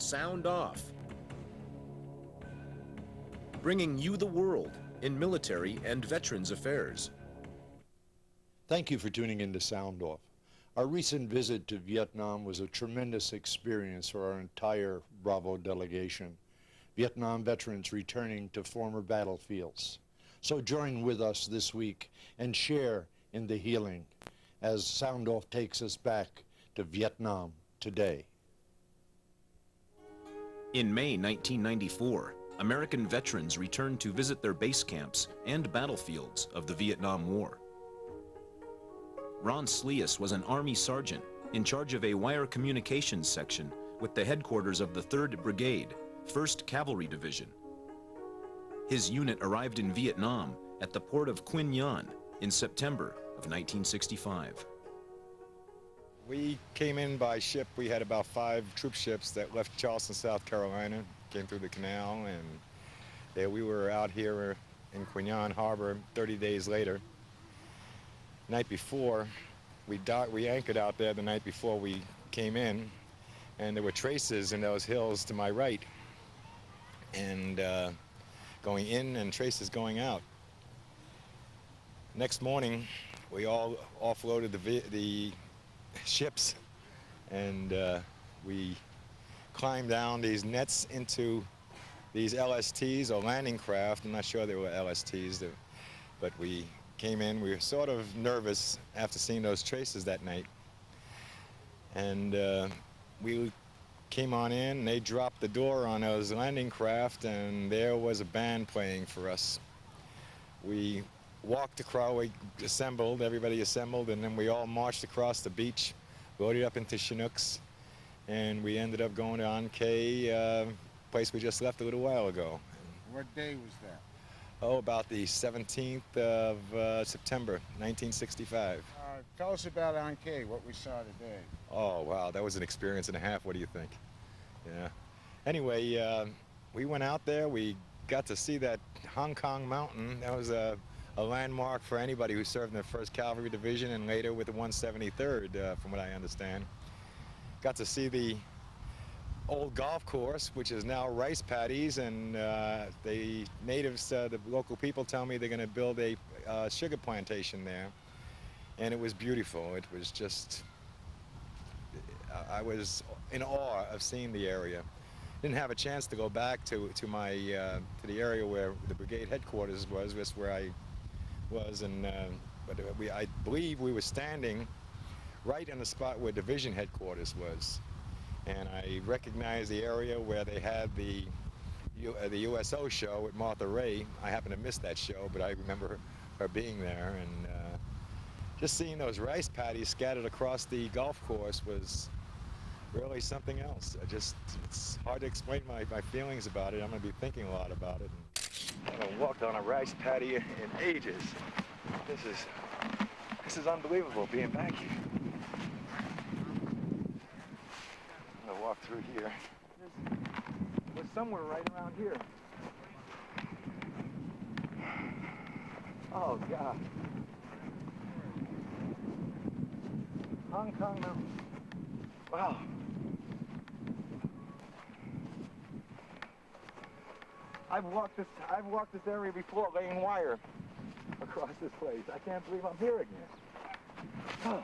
Sound Off. Bringing you the world in military and veterans affairs. Thank you for tuning in to Sound Off. Our recent visit to Vietnam was a tremendous experience for our entire Bravo delegation. Vietnam veterans returning to former battlefields. So join with us this week and share in the healing as Sound Off takes us back to Vietnam today. In May 1994, American veterans returned to visit their base camps and battlefields of the Vietnam War. Ron Sleeis was an Army sergeant in charge of a wire communications section with the headquarters of the 3rd Brigade, 1st Cavalry Division. His unit arrived in Vietnam at the port of Quy Nhon in September of 1965. We came in by ship. We had about 5 troop ships that left Charleston, South Carolina, came through the canal, and there we were out here in Quy Nhon Harbor 30 days later. Night before, we anchored out there the night before we came in, and there were traces in those hills to my right, and going in and traces going out. Next morning, we all offloaded the ships, and we climbed down these nets into these LSTs, or landing craft. I'm not sure they were LSTs, but we came in. We were sort of nervous after seeing those traces that night. And we came on in, and they dropped the door on those landing craft, and there was a band playing for us. We walked across, we assembled, everybody assembled, and then we all marched across the beach, loaded up into Chinooks, and we ended up going to An Khê, place we just left a little while ago. What day was that? Oh, about the 17th of September, 1965. Tell us about An Khê, what we saw today. Oh, wow, that was an experience and a half. What do you think? Yeah. Anyway, we went out there. We got to see that Hong Kong mountain. That was a landmark for anybody who served in the 1st Cavalry Division and later with the 173rd, from what I understand. Got to see the old golf course, which is now rice paddies, and the natives, the local people tell me they're going to build a sugar plantation there, and it was beautiful. It was just, I was in awe of seeing the area. Didn't have a chance to go back to my to the area where the brigade headquarters was, just where I was, and but I believe we were standing right in the spot where division headquarters was. And I recognized the area where they had the USO show with Martha Ray. I happened to miss that show, but I remember her being there. And just seeing those rice paddies scattered across the golf course was really something else. It's hard to explain my feelings about it. I'm going to be thinking a lot about it. I haven't walked on a rice paddy in ages. This is unbelievable, being back here. Walk through here. It was somewhere right around here. Oh, God. Hong Kong Mountain. Wow. I've walked this area before, laying wire across this place. I can't believe I'm here again. Oh.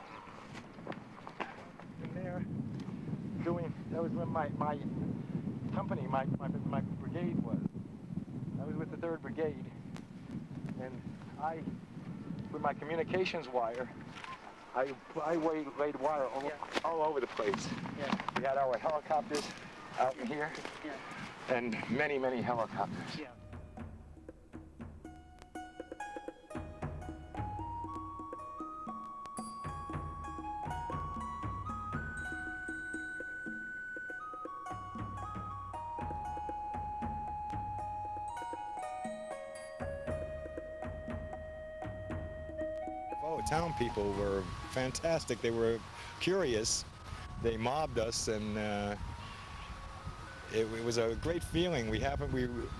And there. That was when my company, my brigade was. I was with the 3rd Brigade, and with my communications wire, I laid wire all over the place. Yeah. We had our helicopters out in here, yeah, and many, many helicopters. Yeah. Town people were fantastic. They were curious. They mobbed us, and it was a great feeling. We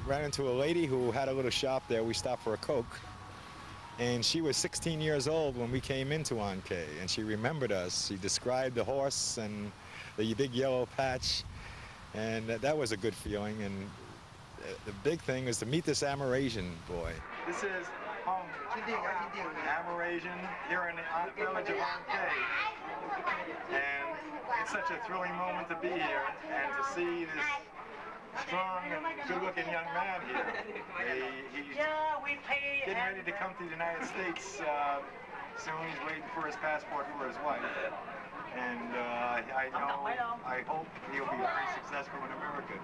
ran into a lady who had a little shop there. We stopped for a Coke, and she was 16 years old when we came into An Khê, and she remembered us. She described the horse and the big yellow patch, And that was a good feeling. And the big thing was to meet this Amerasian boy. This is Hong, Amerasian, here in the village of Ankei. And it's such a thrilling moment to be here and to see this strong, good-looking young man here. He's getting ready to come to the United States soon. He's waiting for his passport for his wife. And I hope he'll be very successful in America.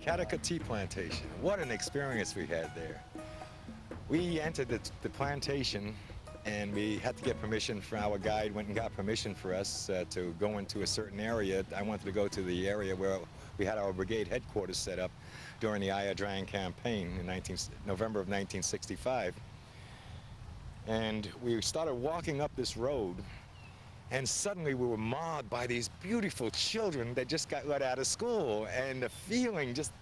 Cataca Tea Plantation. What an experience we had there. We entered the plantation and we had to get permission from our guide, went and got permission for us to go into a certain area. I wanted to go to the area where we had our brigade headquarters set up during the Ia Drang campaign in November of 1965. And we started walking up this road, and suddenly we were mobbed by these beautiful children that just got let out of school, and the feeling, just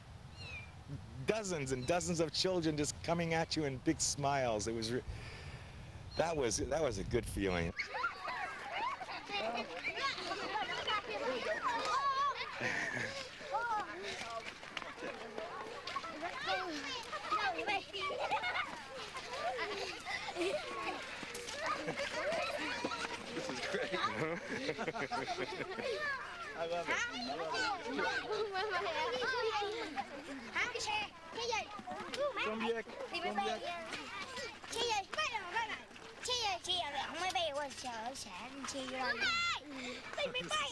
dozens and dozens of children just coming at you in big smiles. It was, that was a good feeling. This is great. I love it.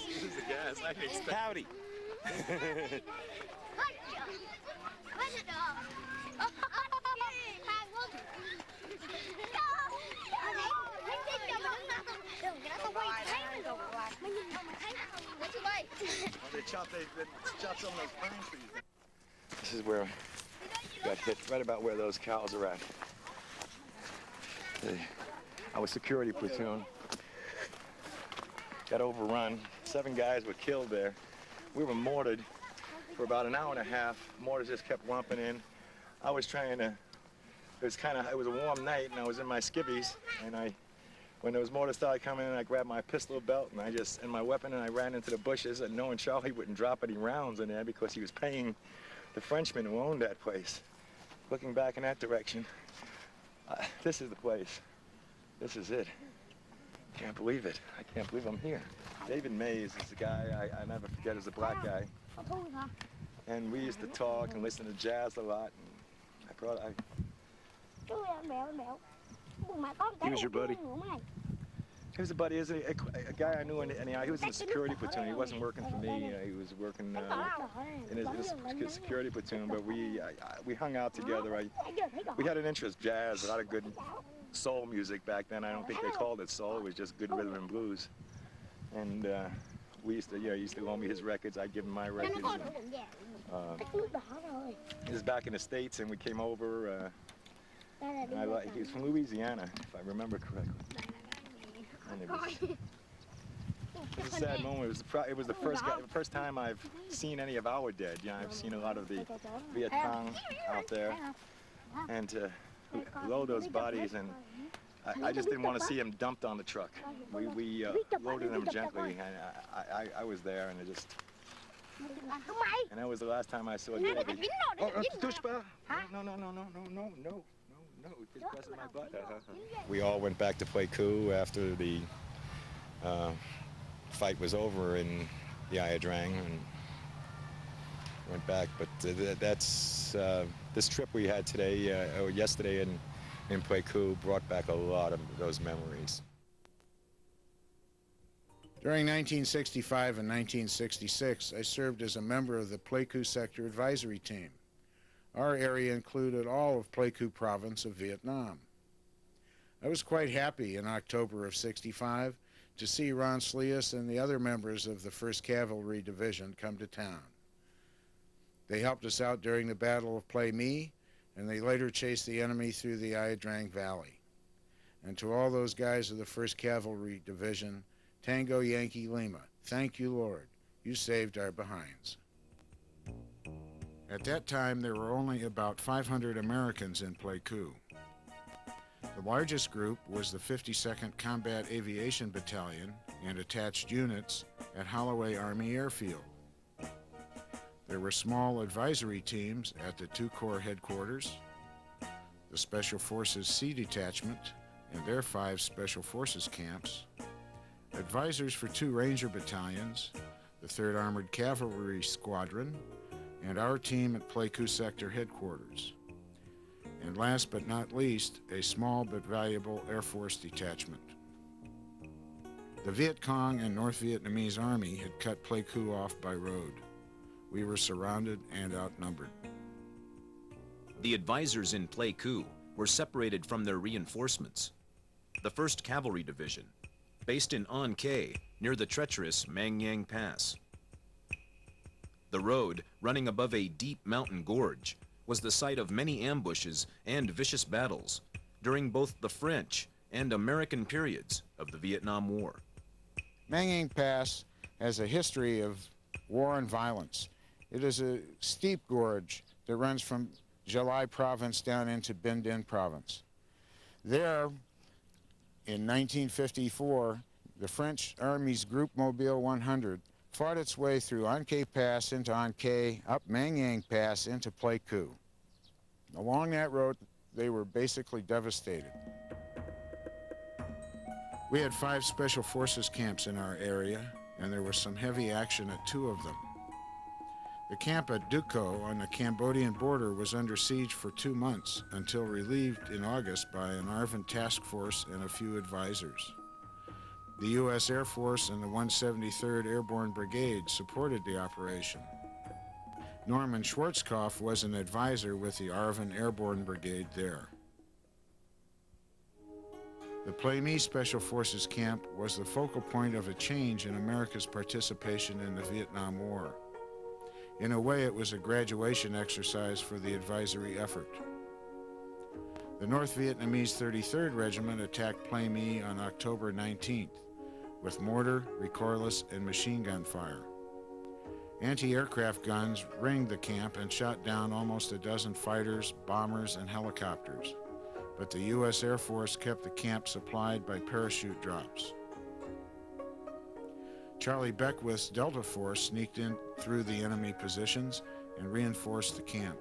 This is the gas. I can expect. Howdy. They chopped some of those pine trees. This is where we got hit, right about where those cows are at. Our security platoon got overrun. 7 guys were killed there. We were mortared for about an hour and a half. Mortars just kept lumping in. I was trying to, it was a warm night and I was in my skivvies, and when those mortars started coming in, I grabbed my pistol belt and my weapon, and I ran into the bushes, and knowing Charlie wouldn't drop any rounds in there because he was paying the Frenchman who owned that place. Looking back in that direction, this is the place. This is it. Can't believe it. I can't believe I'm here. David Mays is the guy I never forget, is a black guy. And we used to talk and listen to jazz a lot. And he was your buddy? He was a buddy. He was a guy I knew, and he was in the security platoon. He wasn't working for me. He was working in his security platoon, but we hung out together. We had an interest, jazz, a lot of good soul music back then. I don't think they called it soul. It was just good rhythm and blues. And he used to loan me his records. I'd give him my records. He was back in the States, and we came over. He was from Louisiana, if I remember correctly. And it was a sad moment. It was the first time I've seen any of our dead. I've seen a lot of the Viet Nam out there, and to load those bodies, and I just didn't want to see them dumped on the truck. We loaded them gently, and I was there, and and that was the last time I saw David. Oh, no. Just pressing my butt. We all went back to Pleiku after the fight was over in the Ia Drang, and went back. But that's this trip we had today, or yesterday in Pleiku, brought back a lot of those memories. During 1965 and 1966, I served as a member of the Pleiku Sector Advisory Team. Our area included all of Pleiku province of Vietnam. I was quite happy in October of '65 to see Ron Sleeis and the other members of the 1st Cavalry Division come to town. They helped us out during the Battle of Pleiku, and they later chased the enemy through the Ia Drang Valley. And to all those guys of the 1st Cavalry Division, Tango Yankee Lima, thank you, Lord. You saved our behinds. At that time, there were only about 500 Americans in Pleiku. The largest group was the 52nd Combat Aviation Battalion and attached units at Holloway Army Airfield. There were small advisory teams at the 2 Corps headquarters, the Special Forces Sea Detachment and their 5 Special Forces camps, advisors for 2 Ranger battalions, the 3rd Armored Cavalry Squadron, and our team at Pleiku Sector headquarters. And last but not least, a small but valuable Air Force detachment. The Viet Cong and North Vietnamese Army had cut Pleiku off by road. We were surrounded and outnumbered. The advisors in Pleiku were separated from their reinforcements. The 1st Cavalry Division, based in An Khe, near the treacherous Mang Yang Pass. The road, running above a deep mountain gorge, was the site of many ambushes and vicious battles during both the French and American periods of the Vietnam War. Mang Yang Pass has a history of war and violence. It is a steep gorge that runs from Jalai Province down into Binh Dinh Province. There, in 1954, the French Army's Group Mobile 100 fought its way through An Khe Pass into An Khe, up Mang Yang Pass into Pleiku. Along that road, they were basically devastated. We had 5 Special Forces camps in our area, and there was some heavy action at 2 of them. The camp at Duco on the Cambodian border was under siege for 2 months until relieved in August by an ARVN task force and a few advisors. The U.S. Air Force and the 173rd Airborne Brigade supported the operation. Norman Schwarzkopf was an advisor with the ARVN Airborne Brigade there. The Pleiku Special Forces Camp was the focal point of a change in America's participation in the Vietnam War. In a way, it was a graduation exercise for the advisory effort. The North Vietnamese 33rd Regiment attacked Pleiku on October 19th with mortar, recoilless, and machine gun fire. Anti-aircraft guns ringed the camp and shot down almost a dozen fighters, bombers, and helicopters. But the U.S. Air Force kept the camp supplied by parachute drops. Charlie Beckwith's Delta Force sneaked in through the enemy positions and reinforced the camp.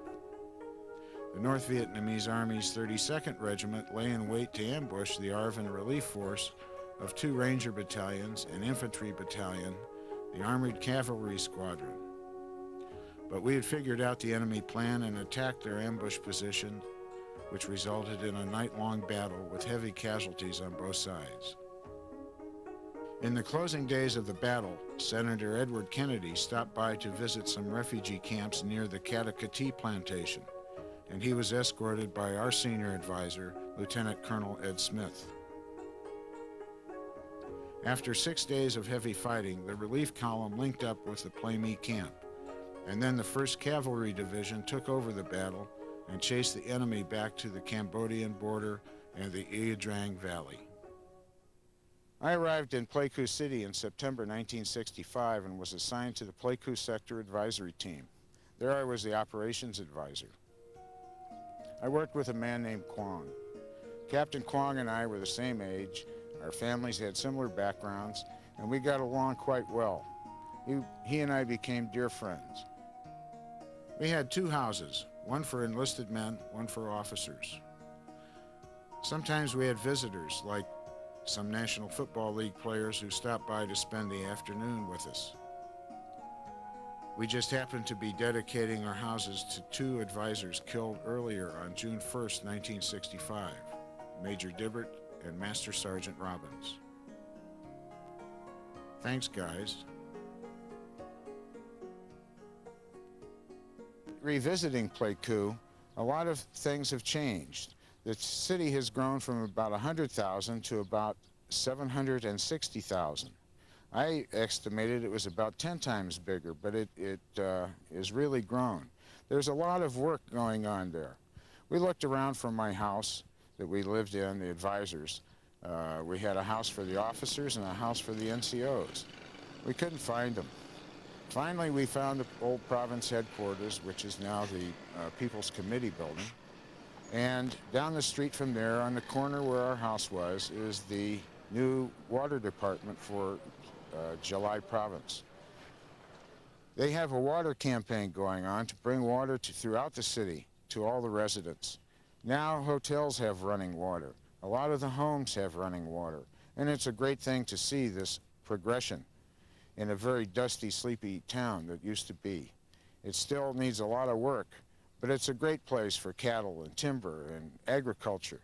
The North Vietnamese Army's 32nd Regiment lay in wait to ambush the ARVN relief force of 2 Ranger battalions and infantry battalion, the Armored Cavalry Squadron. But we had figured out the enemy plan and attacked their ambush position, which resulted in a night-long battle with heavy casualties on both sides. In the closing days of the battle, Senator Edward Kennedy stopped by to visit some refugee camps near the Katakati plantation, and he was escorted by our senior advisor, Lieutenant Colonel Ed Smith. After 6 days of heavy fighting, the relief column linked up with the Pleiku camp, and then the 1st Cavalry Division took over the battle and chased the enemy back to the Cambodian border and the Ia Drang Valley. I arrived in Pleiku City in September 1965 and was assigned to the Pleiku Sector Advisory Team. There I was the operations advisor. I worked with a man named Quang. Captain Quang and I were the same age, our families had similar backgrounds, and we got along quite well. He and I became dear friends. We had 2 houses, one for enlisted men, one for officers. Sometimes we had visitors, like some National Football League players who stopped by to spend the afternoon with us. We just happened to be dedicating our houses to 2 advisors killed earlier on June 1st, 1965, Major Dibbert and Master Sergeant Robbins. Thanks, guys. Revisiting Pleiku, a lot of things have changed. The city has grown from about 100,000 to about 760,000. I estimated it was about 10 times bigger, but it is really grown. There's a lot of work going on there. We looked around from my house that we lived in, the advisors. We had a house for the officers and a house for the NCOs. We couldn't find them. Finally, we found the old province headquarters, which is now the People's Committee building. And down the street from there, on the corner where our house was, is the new water department for July province. They have a water campaign going on to bring water throughout the city to all the residents. Now hotels have running water. A lot of the homes have running water. And it's a great thing to see this progression in a very dusty, sleepy town that used to be. It still needs a lot of work, but it's a great place for cattle and timber and agriculture.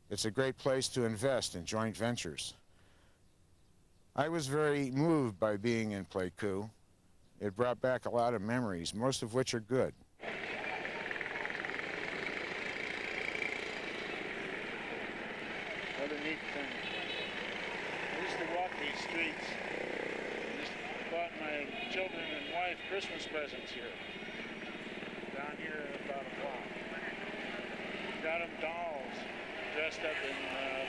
It's a great place to invest in joint ventures. I was very moved by being in Pleiku. It brought back a lot of memories, most of which are good. What a neat thing. I used to walk these streets. I just bought my children and wife Christmas presents here. Down here about a block. Got them dolls dressed up in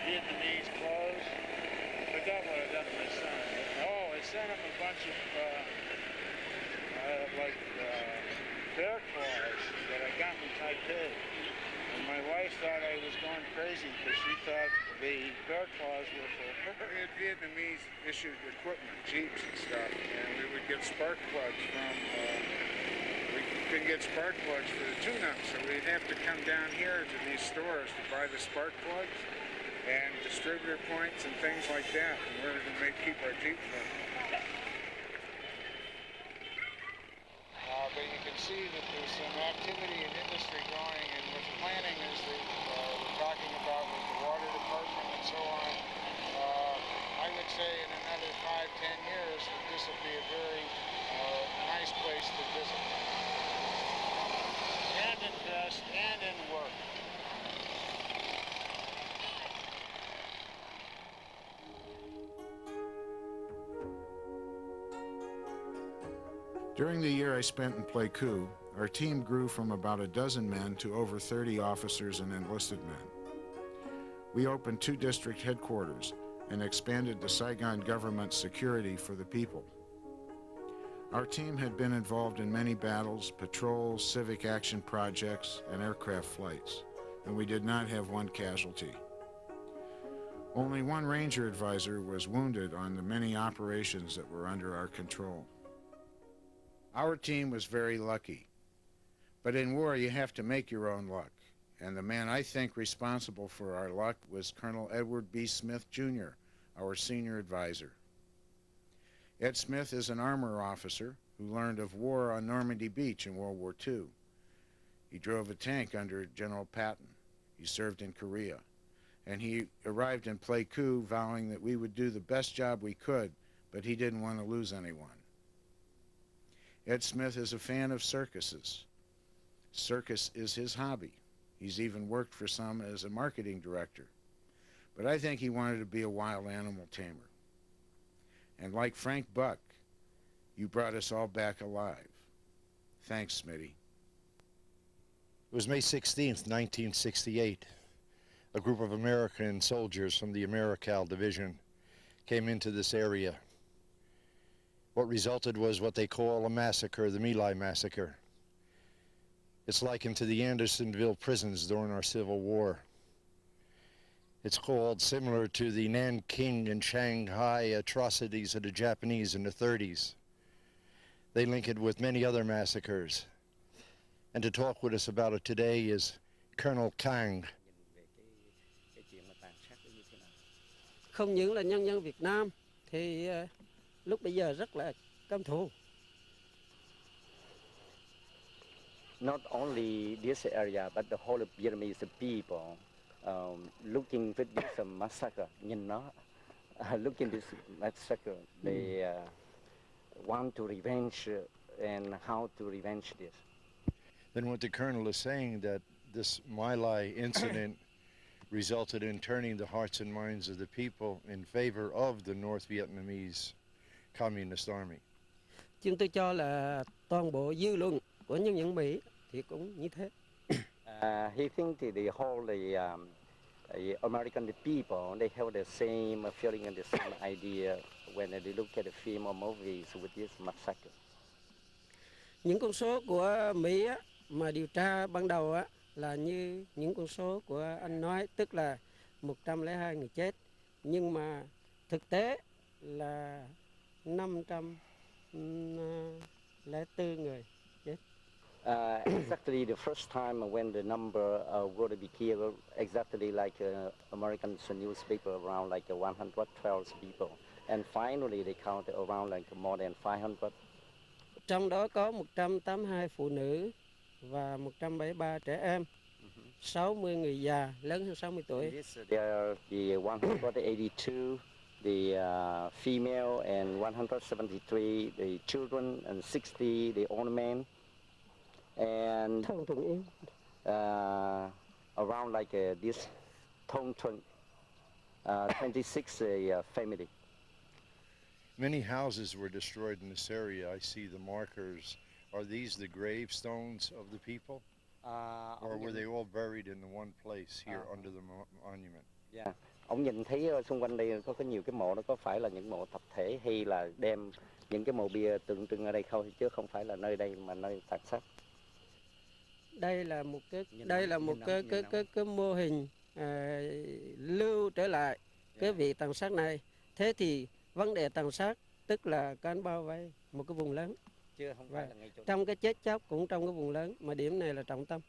Vietnamese clothes. I forgot what I got my son. Oh, I sent him a bunch of bear claws that I got in Taipei. And my wife thought I was going crazy because she thought the bear claws were for her. We had Vietnamese issued equipment, jeeps and stuff, and we would get spark plugs from, we couldn't get spark plugs for the tune-up, so we'd have to come down here to these stores to buy the spark plugs and distributor points and things like that in order to keep our jeeps running. But you can see that there's some activity and industry going, and what's planning is that we're talking about with the water department and so on. I would say in another 5-10 years that this will be a very nice place to visit. And invest and in work. During the year I spent in Pleiku, our team grew from about a dozen men to over 30 officers and enlisted men. We opened 2 district headquarters and expanded the Saigon government's security for the people. Our team had been involved in many battles, patrols, civic action projects, and aircraft flights, and we did not have one casualty. Only one ranger advisor was wounded on the many operations that were under our control. Our team was very lucky, but in war you have to make your own luck, and the man I think responsible for our luck was Colonel Edward B. Smith, Jr., our senior advisor. Ed Smith is an armor officer who learned of war on Normandy Beach in World War II. He drove a tank under General Patton. He served in Korea, and he arrived in Pleiku vowing that we would do the best job we could, but he didn't want to lose anyone. Ed Smith is a fan of circuses. Circus is his hobby. He's even worked for some as a marketing director. But I think he wanted to be a wild animal tamer. And like Frank Buck, you brought us all back alive. Thanks, Smitty. It was May 16th, 1968. A group of American soldiers from the AmeriCal Division came into this area. What resulted was what they call a massacre, the My Lai massacre. It's likened to the Andersonville prisons during our Civil War. It's called similar to the Nanking and Shanghai atrocities of the Japanese in the 30s. They link it with many other massacres. And to talk with us about it today is Colonel Kang. Không những là nhân dân Việt Nam thì lúc bây giờ rất là căm thù. Not only this area, but the whole Vietnamese people looking at this massacre, looking at this massacre, they want to revenge and how to revenge this. Then what the colonel is saying, that this My Lai incident resulted in turning the hearts and minds of the people in favor of the North Vietnamese Communist Army. Chúng tôi cho là toàn bộ dư luận của nhân dân Mỹ thì cũng như thế. He thinks the whole the American people, they have the same feeling and the same idea when they look at the film or movies with this massacre. Những con số của Mỹ á, mà điều tra ban đầu á, là như những con số của anh nói, tức là 102 người chết, nhưng mà thực tế là 504 người chết. Exactly the first time when the number were to be killed, exactly like American newspaper around like 112 people, and finally they counted around like more than 500. Trong đó có 182 phụ nữ và 173 trẻ em, 60 người già lớn hơn 60 tuổi. There are the 182, the female, and 173 the children, and 60 the old men, and around like this Thong Thuận, 26 family. Many houses were destroyed in this area. I see the markers. Are these the gravestones of the people? Or were they all buried in the one place here under the monument? Yeah. Ông nhìn thấy xung quanh đây có nhiều cái mộ, nó có phải là những mộ tập thể hay là đem những cái mộ bia tượng trưng ở đây không, chứ không phải là nơi đây mà nơi tàn sát. Đây là một cái mô hình lưu trở lại cái vị tàn sát này. Thế thì vấn đề tàn sát tức là cán bao vây một cái vùng lớn. Chưa không phải là ngay chỗ trong cái chết chóc cũng trong cái vùng lớn, mà điểm này là trọng tâm.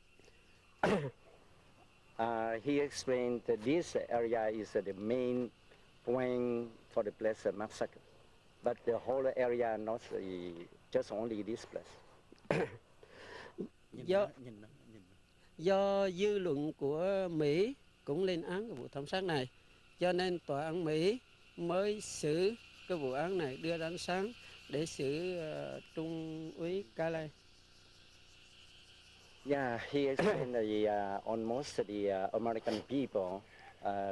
He explained that this area is the main point for the place massacre, but the whole area not just only this place. Do dư luận của Mỹ cũng lên án cái vụ thảm sát này, cho nên tòa án Mỹ mới xử cái vụ án này, đưa ra ánh sáng để xử Trung úy Calais. Yeah, he explained that almost the American people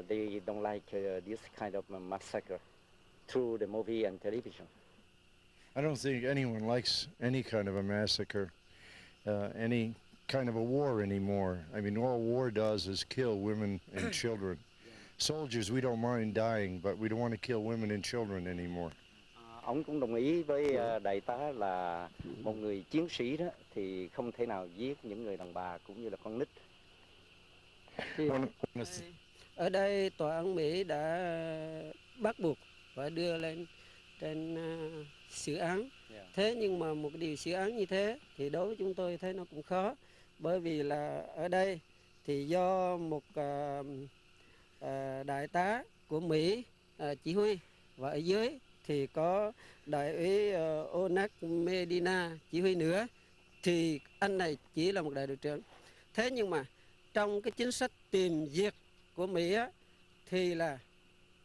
they don't like this kind of massacre through the movie and television. I don't think anyone likes any kind of a massacre, any kind of a war anymore. I mean, all war does is kill women and children. Soldiers, we don't mind dying, but we don't want to kill women and children anymore. Ông cũng đồng ý với đại tá là một người chiến sĩ đó thì không thể nào giết những người đàn bà cũng như là con nít. Ở đây tòa án Mỹ đã bắt buộc phải đưa lên trên xử án. Thế nhưng mà một điều xử án như thế thì đối với chúng tôi thấy nó cũng khó, bởi vì là ở đây thì do một đại tá của Mỹ chỉ huy, và ở dưới thì có đại úy Onak Medina chỉ huy nữa, thì anh này chỉ là một đại đội trưởng. Thế nhưng mà trong cái chính sách tìm diệt của Mỹ á, thì là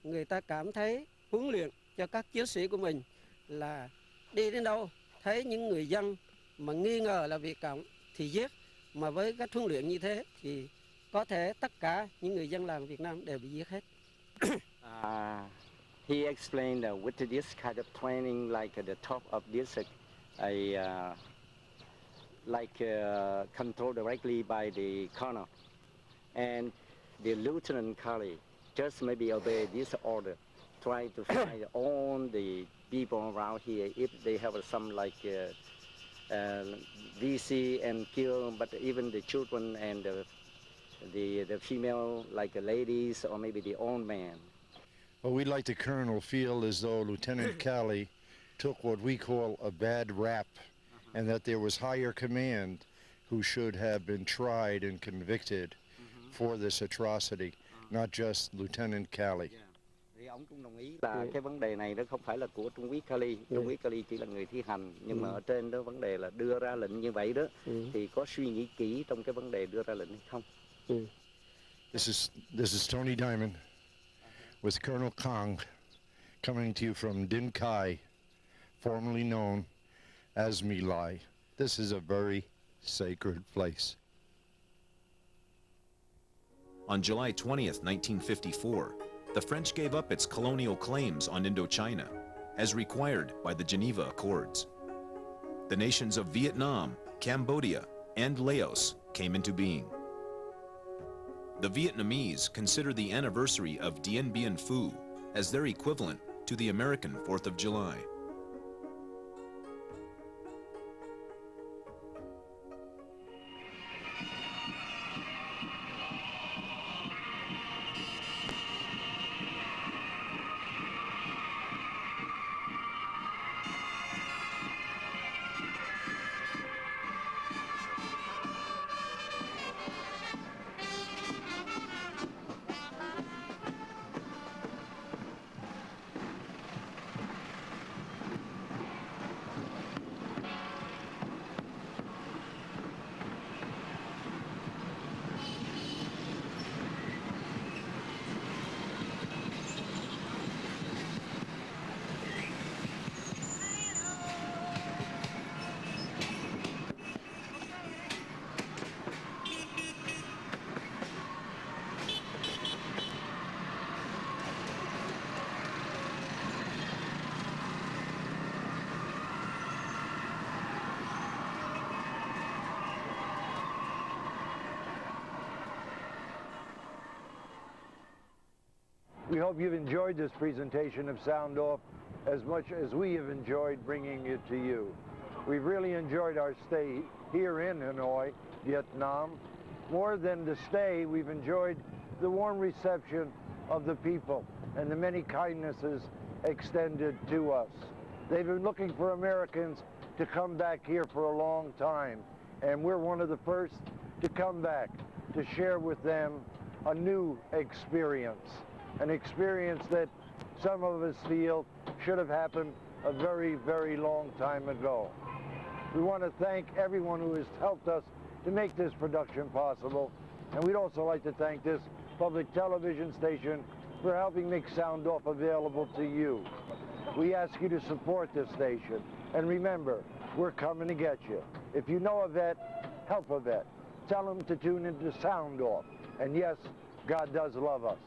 người ta cảm thấy huấn luyện cho các chiến sĩ của mình là đi đến đâu thấy những người dân mà nghi ngờ là Việt Cộng thì giết, mà với các huấn luyện như thế thì có thể tất cả những người dân làng Việt Nam đều bị giết hết. He explained with this kind of training, like at the top of this, controlled directly by the colonel, and the lieutenant colonel just maybe obey this order, try to find all the people around here if they have some like VC and kill, but even the children and the female, like ladies or maybe the old man. Well, we'd like the colonel feel as though Lieutenant Calley took what we call a bad rap, and that there was higher command who should have been tried and convicted for this atrocity, not just Lieutenant Calley. Thì ông cũng đồng ý là cái vấn đề này nó không phải là của Trung úy Calley. Trung úy Calley chỉ là người thi hành, nhưng mà ở trên đó vấn đề là đưa ra lệnh như vậy đó, thì có suy nghĩ kỹ trong cái vấn đề đưa ra lệnh hay không. This is Tony Diamond with Colonel Kang, coming to you from Din Khai, formerly known as My Lai. This is a very sacred place. On July 20th, 1954, the French gave up its colonial claims on Indochina, as required by the Geneva Accords. The nations of Viet Nam, Cambodia, and Laos came into being. The Vietnamese consider the anniversary of Dien Bien Phu as their equivalent to the American 4th of July. We hope you've enjoyed this presentation of Sound Off as much as we have enjoyed bringing it to you. We've really enjoyed our stay here in Hanoi, Vietnam. More than the stay, we've enjoyed the warm reception of the people and the many kindnesses extended to us. They've been looking for Americans to come back here for a long time, and we're one of the first to come back to share with them a new experience, an experience that some of us feel should have happened a very, very long time ago. We want to thank everyone who has helped us to make this production possible, and we'd also like to thank this public television station for helping make Sound Off available to you. We ask you to support this station, and remember, we're coming to get you. If you know a vet, help a vet. Tell them to tune into Sound Off. And yes, God does love us.